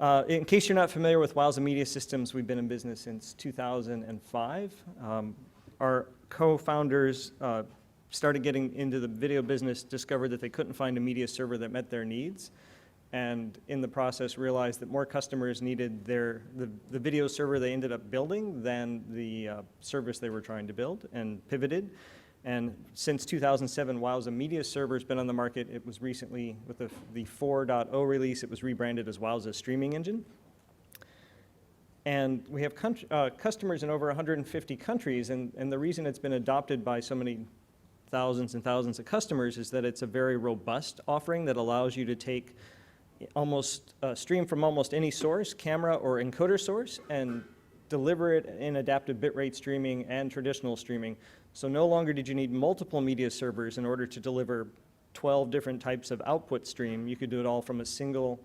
In case you're not familiar with Wowza Media Systems, we've been in business since 2005. Our co-founders started getting into the video business, discovered that they couldn't find a media server that met their needs, and in the process realized that more customers needed the video server they ended up building than the service they were trying to build, and pivoted. And since 2007, Wowza Media Server has been on the market. It was recently, with the 4.0 release, it was rebranded as Wowza Streaming Engine. And we have customers in over 150 countries, and the reason it's been adopted by so many thousands and thousands of customers is that it's a very robust offering that allows you to take stream from almost any source, camera or encoder source, and deliver it in adaptive bitrate streaming and traditional streaming. So no longer did you need multiple media servers in order to deliver 12 different types of output stream. You could do it all from a single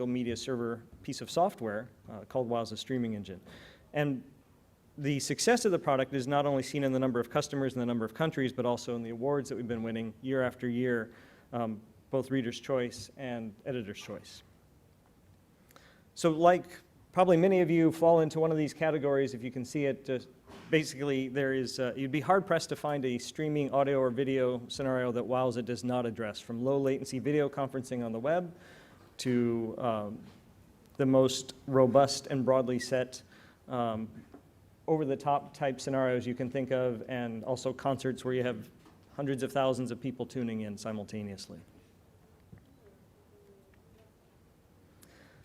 media server piece of software called Wowza Streaming Engine. And the success of the product is not only seen in the number of customers and the number of countries, but also in the awards that we've been winning year after year, both Reader's Choice and Editor's Choice. So like probably many of you fall into one of these categories, if you can see it. Basically, you'd be hard-pressed to find a streaming audio or video scenario that Wowza does not address, from low-latency video conferencing on the web to the most robust and broadly set over-the-top type scenarios you can think of, and also concerts where you have hundreds of thousands of people tuning in simultaneously.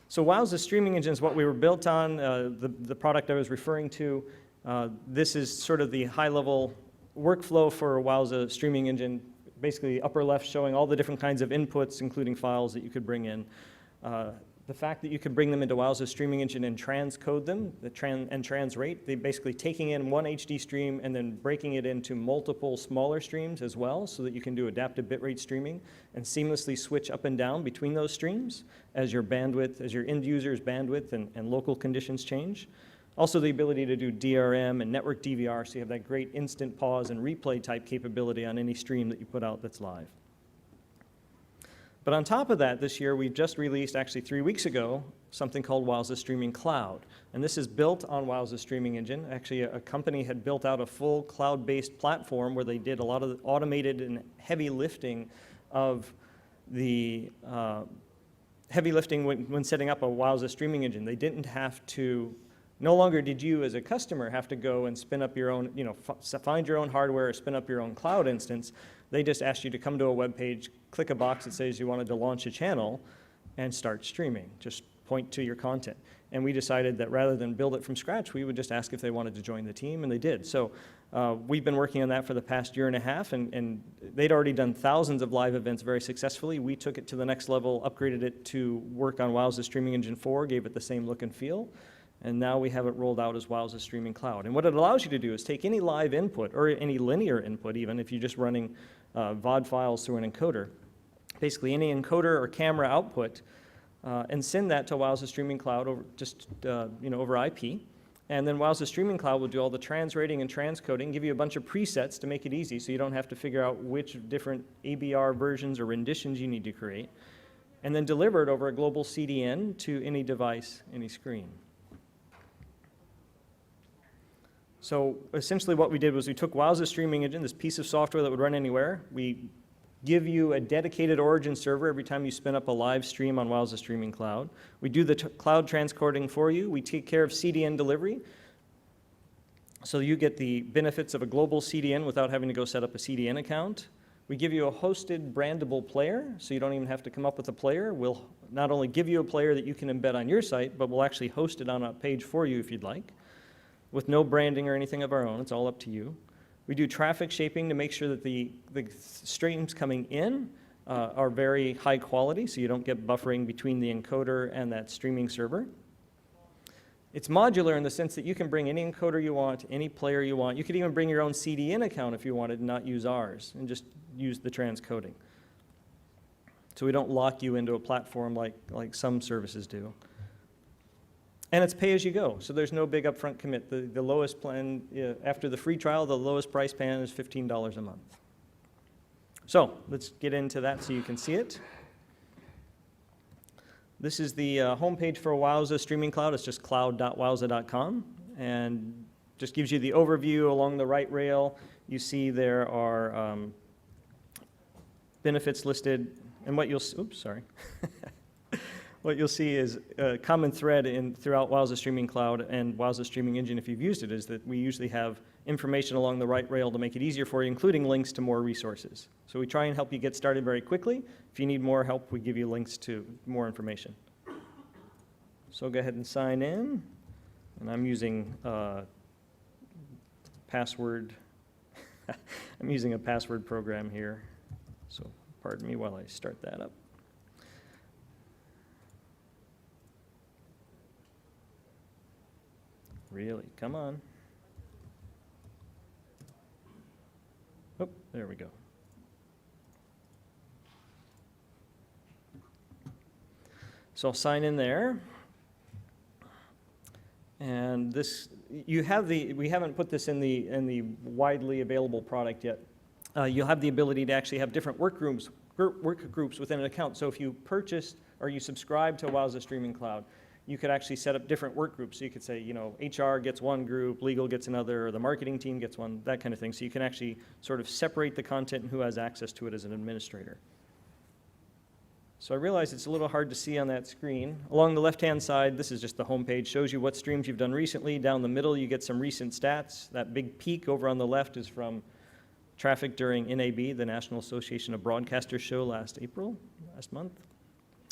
So Wowza Streaming Engine is what we were built on, the product I was referring to. This is sort of the high-level workflow for Wowza Streaming Engine, basically upper left showing all the different kinds of inputs, including files that you could bring in. The fact that you could bring them into Wowza Streaming Engine and transcode them, and transrate, they basically taking in one HD stream and then breaking it into multiple smaller streams as well, so that you can do adaptive bitrate streaming and seamlessly switch up and down between those streams as your end user's bandwidth and local conditions change. Also the ability to do DRM and network DVR, so you have that great instant pause and replay type capability on any stream that you put out that's live. But on top of that, this year we've just released, actually 3 weeks ago, something called Wowza Streaming Cloud. And this is built on Wowza Streaming Engine. Actually, a company had built out a full cloud-based platform where they did a lot of the automated and heavy lifting of the when setting up a Wowza Streaming Engine. They didn't have to. No longer did you, as a customer, have to go and spin up your own, find your own hardware or spin up your own cloud instance. They just asked you to come to a web page, click a box that says you wanted to launch a channel, and start streaming. Just point to your content. And we decided that rather than build it from scratch, we would just ask if they wanted to join the team, and they did. So we've been working on that for the past year and a half, and they'd already done thousands of live events very successfully. We took it to the next level, upgraded it to work on Wowza Streaming Engine 4, gave it the same look and feel. And now we have it rolled out as Wowza Streaming Cloud. And what it allows you to do is take any live input, or any linear input even, if you're just running VOD files through an encoder, basically any encoder or camera output, and send that to Wowza Streaming Cloud over over IP. And then Wowza Streaming Cloud will do all the transrating and transcoding, give you a bunch of presets to make it easy so you don't have to figure out which different ABR versions or renditions you need to create, and then deliver it over a global CDN to any device, any screen. So essentially what we did was we took Wowza Streaming Engine, this piece of software that would run anywhere. We give you a dedicated origin server every time you spin up a live stream on Wowza Streaming Cloud. We do the cloud transcoding for you. We take care of CDN delivery, so you get the benefits of a global CDN without having to go set up a CDN account. We give you a hosted brandable player, so you don't even have to come up with a player. We'll not only give you a player that you can embed on your site, but we'll actually host it on a page for you if you'd like, with no branding or anything of our own. It's all up to you. We do traffic shaping to make sure that the streams coming in are very high quality, so you don't get buffering between the encoder and that streaming server. It's modular in the sense that you can bring any encoder you want, any player you want. You could even bring your own CDN account if you wanted and not use ours, and just use the transcoding. So we don't lock you into a platform like some services do. And it's pay as you go, so there's no big upfront commit. The lowest plan, after the free trial, the lowest price plan is $15 a month. So let's get into that so you can see it. This is the homepage for Wowza Streaming Cloud. It's just cloud.wowza.com, and just gives you the overview along the right rail. You see there are benefits listed, and what you'll what you'll see is a common thread throughout Wowza Streaming Cloud and Wowza Streaming Engine, if you've used it, is that we usually have information along the right rail to make it easier for you, including links to more resources. So we try and help you get started very quickly. If you need more help, we give you links to more information. So go ahead and sign in. And I'm using password. I'm using a password program here. So pardon me while I start that up. Really, come on. Oh, there we go. So I'll sign in there. And this, we haven't put this in the widely available product yet. You'll have the ability to actually have different work groups within an account. So if you purchased or you subscribe to Wowza Streaming Cloud, you could actually set up different work groups. So you could say, you know, HR gets one group, legal gets another, or the marketing team gets one, that kind of thing. So you can actually sort of separate the content and who has access to it as an administrator. So I realize it's a little hard to see on that screen. Along the left-hand side, this is just the home page, shows you what streams you've done recently. Down the middle, you get some recent stats. That big peak over on the left is from traffic during NAB, the National Association of Broadcasters show last month.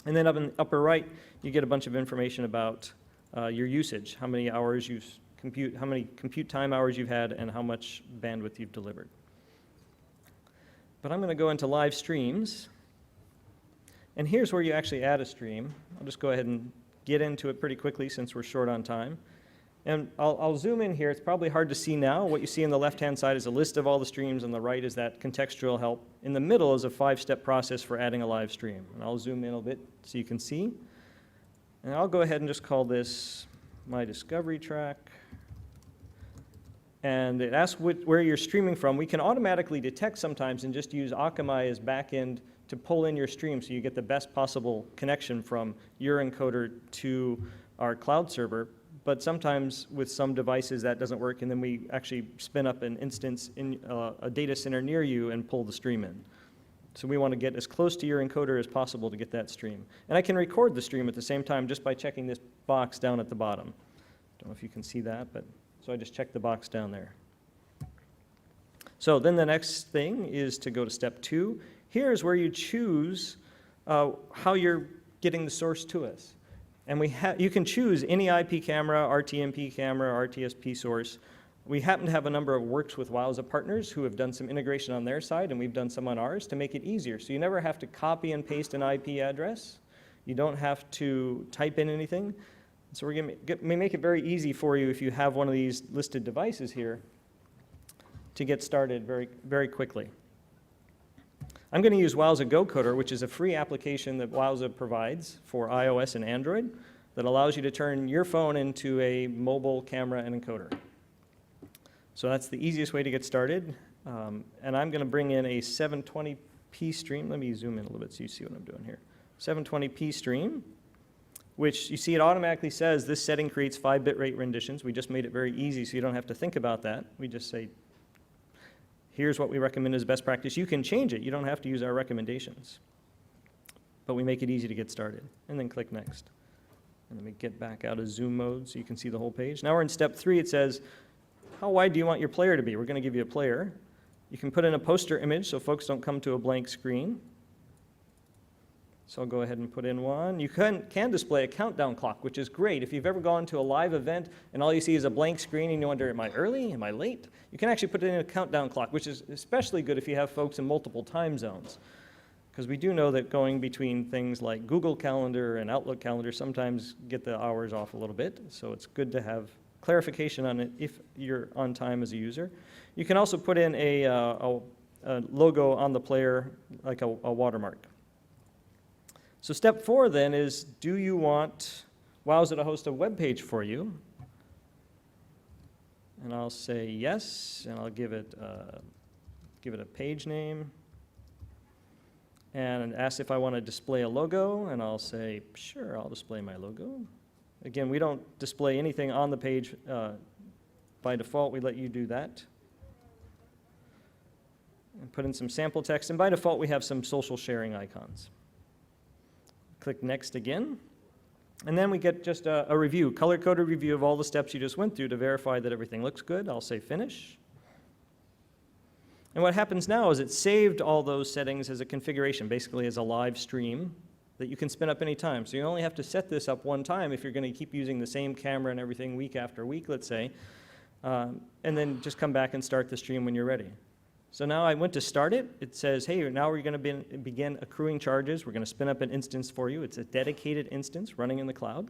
And then up in the upper right, you get a bunch of information about your usage, how many hours how many compute time hours you've had, and how much bandwidth you've delivered. But I'm going to go into live streams. And here's where you actually add a stream. I'll just go ahead and get into it pretty quickly since we're short on time. And I'll zoom in here. It's probably hard to see now. What you see on the left-hand side is a list of all the streams. On the right is that contextual help. In the middle is a 5-step process for adding a live stream. And I'll zoom in a bit so you can see. And I'll go ahead and just call this my discovery track. And it asks where you're streaming from. We can automatically detect sometimes and just use Akamai as backend to pull in your stream so you get the best possible connection from your encoder to our cloud server. But sometimes with some devices that doesn't work, and then we actually spin up an instance in a data center near you and pull the stream in. So we want to get as close to your encoder as possible to get that stream. And I can record the stream at the same time just by checking this box down at the bottom. Don't know if you can see that, but so I just checked the box down there. So then the next thing is to go to step 2. Here's where you choose how you're getting the source to us. And you can choose any IP camera, RTMP camera, RTSP source. We happen to have a number of Works with Wowza partners who have done some integration on their side, and we've done some on ours to make it easier. So you never have to copy and paste an IP address. You don't have to type in anything. So we're going to make it very easy for you if you have one of these listed devices here to get started very, very quickly. I'm going to use Wowza GoCoder, which is a free application that Wowza provides for iOS and Android that allows you to turn your phone into a mobile camera and encoder. So that's the easiest way to get started. And I'm going to bring in a 720p stream. Let me zoom in a little bit so you see what I'm doing here. 720p stream, which you see it automatically says this setting creates 5 bitrate renditions. We just made it very easy so you don't have to think about that. We just say, here's what we recommend as best practice. You can change it. You don't have to use our recommendations. But we make it easy to get started. And then click Next. And let me get back out of zoom mode so you can see the whole page. Now we're in step 3. It says, how wide do you want your player to be? We're going to give you a player. You can put in a poster image so folks don't come to a blank screen. So I'll go ahead and put in one. You can display a countdown clock, which is great. If you've ever gone to a live event and all you see is a blank screen and you wonder, am I early? Am I late? You can actually put in a countdown clock, which is especially good if you have folks in multiple time zones. Because we do know that going between things like Google Calendar and Outlook Calendar sometimes get the hours off a little bit. So it's good to have clarification on it if you're on time as a user. You can also put in a logo on the player, like a watermark. So step 4 then is, do you want Wowza to host a web page for you? And I'll say yes, and I'll give it a page name. and asks if I want to display a logo, and I'll say, sure, I'll display my logo. Again, we don't display anything on the page by default. We let you do that. And put in some sample text, and by default, we have some social sharing icons. Click Next again, and then we get just a review, color-coded review of all the steps you just went through to verify that everything looks good. I'll say Finish. And what happens now is it saved all those settings as a configuration, basically as a live stream that you can spin up anytime. So you only have to set this up one time if you're going to keep using the same camera and everything week after week, let's say, and then just come back and start the stream when you're ready. So now I went to start it. It says, hey, now we're going to begin accruing charges. We're going to spin up an instance for you. It's a dedicated instance running in the cloud.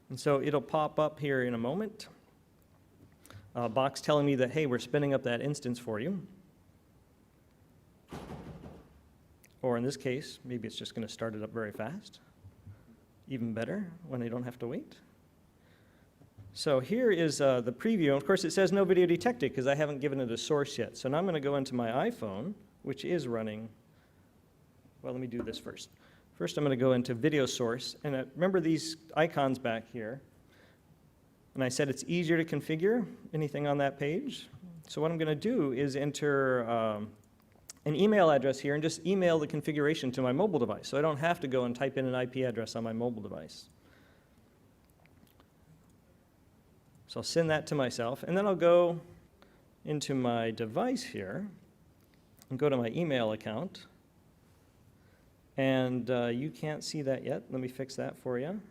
And so it'll pop up here in a moment. A box telling me that, hey, we're spinning up that instance for you. Or in this case, maybe it's just going to start it up very fast. Even better when I don't have to wait. So here is the preview. Of course, it says no video detected because I haven't given it a source yet. So now I'm going to go into my iPhone, which is running. Well, let me do this first. First, I'm going to go into video source. And remember these icons back here. And I said it's easier to configure anything on that page. So what I'm going to do is enter an email address here and just email the configuration to my mobile device. So I don't have to go and type in an IP address on my mobile device. So I'll send that to myself, and then I'll go into my device here and go to my email account. And you can't see that yet. Let me fix that for you.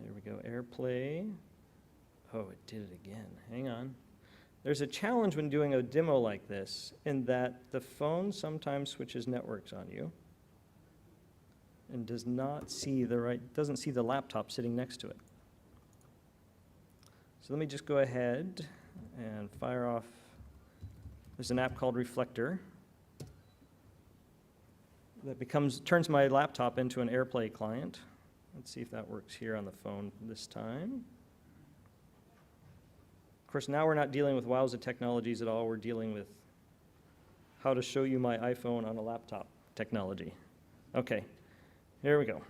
There we go, AirPlay. Oh, it did it again. Hang on. There's a challenge when doing a demo like this in that the phone sometimes switches networks on you and doesn't see the laptop sitting next to it. So let me just go ahead and fire off. There's an app called Reflector that turns my laptop into an AirPlay client. Let's see if that works here on the phone this time. Of course, now we're not dealing with Wowza technologies at all. We're dealing with how to show you my iPhone on a laptop technology. Okay, here we go.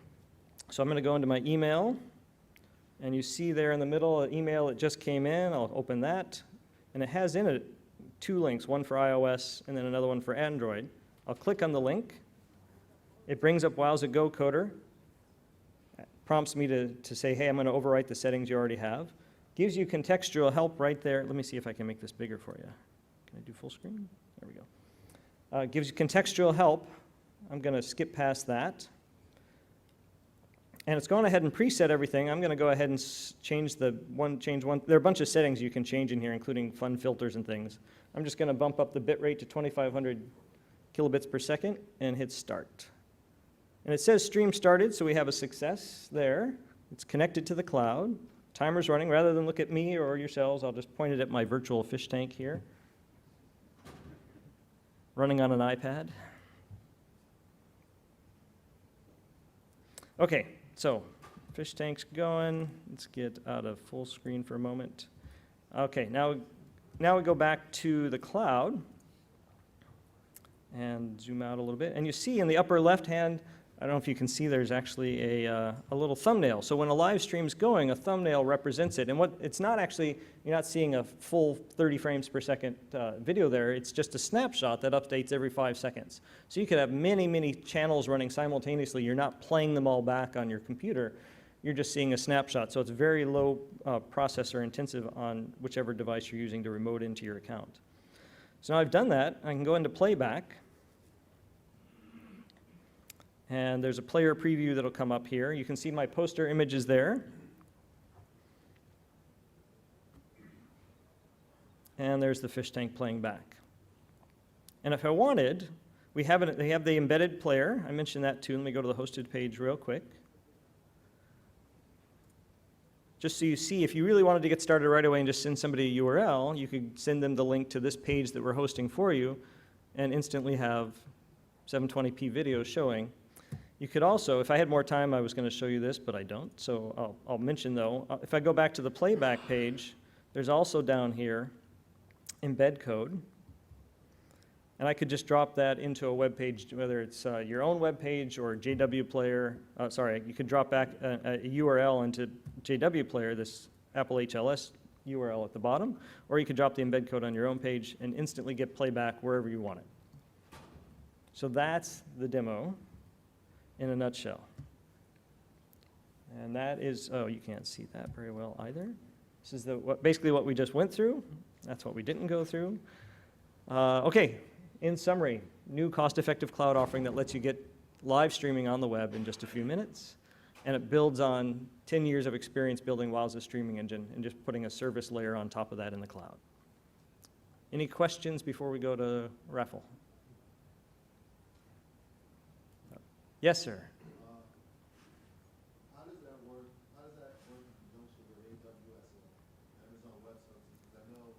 So I'm going to go into my email. And you see there in the middle an email that just came in. I'll open that. And it has in it 2 links, one for iOS and then another one for Android. I'll click on the link. It brings up Wowza Go Coder. It prompts me to say, hey, I'm going to overwrite the settings you already have. Gives you contextual help right there. Let me see if I can make this bigger for you. Can I do full screen? There we go. Gives you contextual help. I'm going to skip past that. And it's gone ahead and preset everything. I'm going to go ahead and change one. There are a bunch of settings you can change in here, including fun filters and things. I'm just going to bump up the bit rate to 2,500 kilobits per second and hit start. And it says stream started, so we have a success there. It's connected to the cloud. Timer's running. Rather than look at me or yourselves, I'll just point it at my virtual fish tank here, running on an iPad. Okay. So, fish tank's going. Let's get out of full screen for a moment. Okay, now we go back to the cloud and zoom out a little bit. And you see in the upper left hand, I don't know if you can see, there's actually a little thumbnail. So when a live stream's going, a thumbnail represents it. And it's not actually, you're not seeing a full 30 frames per second video there. It's just a snapshot that updates every 5 seconds. So you could have many, many channels running simultaneously. You're not playing them all back on your computer. You're just seeing a snapshot. So it's very low processor intensive on whichever device you're using to remote into your account. So now I've done that. I can go into playback. And there's a player preview that'll come up here. You can see my poster images there. And there's the fish tank playing back. And if I wanted, they have the embedded player. I mentioned that too. Let me go to the hosted page real quick. Just so you see, if you really wanted to get started right away and just send somebody a URL, you could send them the link to this page that we're hosting for you and instantly have 720p video showing. You could also, if I had more time, I was going to show you this, but I don't. So I'll mention, though, if I go back to the playback page, there's also down here embed code. And I could just drop that into a web page, whether it's your own web page or JW Player. You could drop back a URL into JW Player, this Apple HLS URL at the bottom, or you could drop the embed code on your own page and instantly get playback wherever you want it. So that's the demo in a nutshell. And that is, oh, you can't see that very well either. This is basically what we just went through. That's what we didn't go through. Okay, in summary, new cost-effective cloud offering that lets you get live streaming on the web in just a few minutes. And it builds on 10 years of experience building Wowza's streaming engine and just putting a service layer on top of that in the cloud. Any questions before we go to raffle? Yes, sir. How does that work? How does that work in conjunction with AWS or Amazon Web Services? Because I know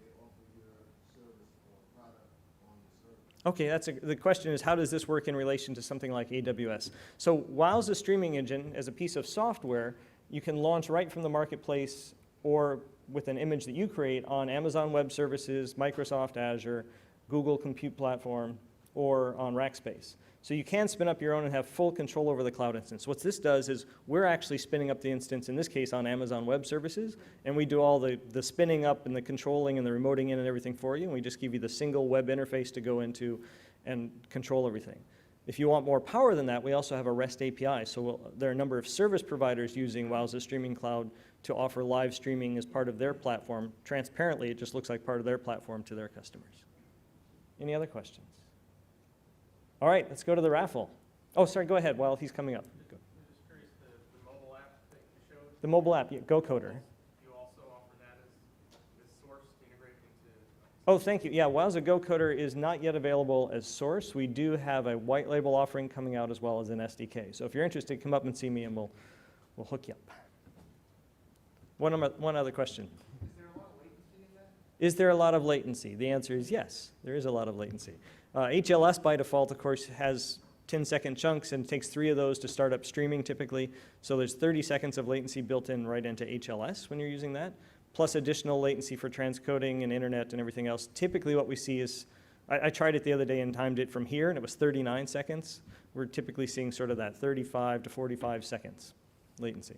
they offer your service or product on the service. Okay, the question is, how does this work in relation to something like AWS? So Wowza streaming engine, as a piece of software, you can launch right from the marketplace or with an image that you create on Amazon Web Services, Microsoft Azure, Google Compute Platform, or on Rackspace. So you can spin up your own and have full control over the cloud instance. What this does is we're actually spinning up the instance, in this case on Amazon Web Services, and we do all the spinning up and the controlling and the remoting in and everything for you, and we just give you the single web interface to go into and control everything. If you want more power than that, we also have a REST API. So there are a number of service providers using Wowza Streaming Cloud to offer live streaming as part of their platform. Transparently, it just looks like part of their platform to their customers. Any other questions? All right, let's go to the raffle. Oh, sorry, go ahead while he's coming up. Go. I'm just curious, the mobile app that you showed. The mobile app, yeah, GoCoder. You also offer that as source to integrate into? Oh, thank you. Yeah, Wowza GoCoder is not yet available as source. We do have a white label offering coming out as well as an SDK. So if you're interested, come up and see me and we'll hook you up. One other question. Is there a lot of latency in that? Is there a lot of latency? The answer is yes, there is a lot of latency. HLS by default, of course, has 10-second chunks and takes 3 of those to start up streaming typically. So there's 30 seconds of latency built in right into HLS when you're using that, plus additional latency for transcoding and internet and everything else. Typically what we see is, I tried it the other day and timed it from here and it was 39 seconds. We're typically seeing sort of that 35 to 45 seconds latency.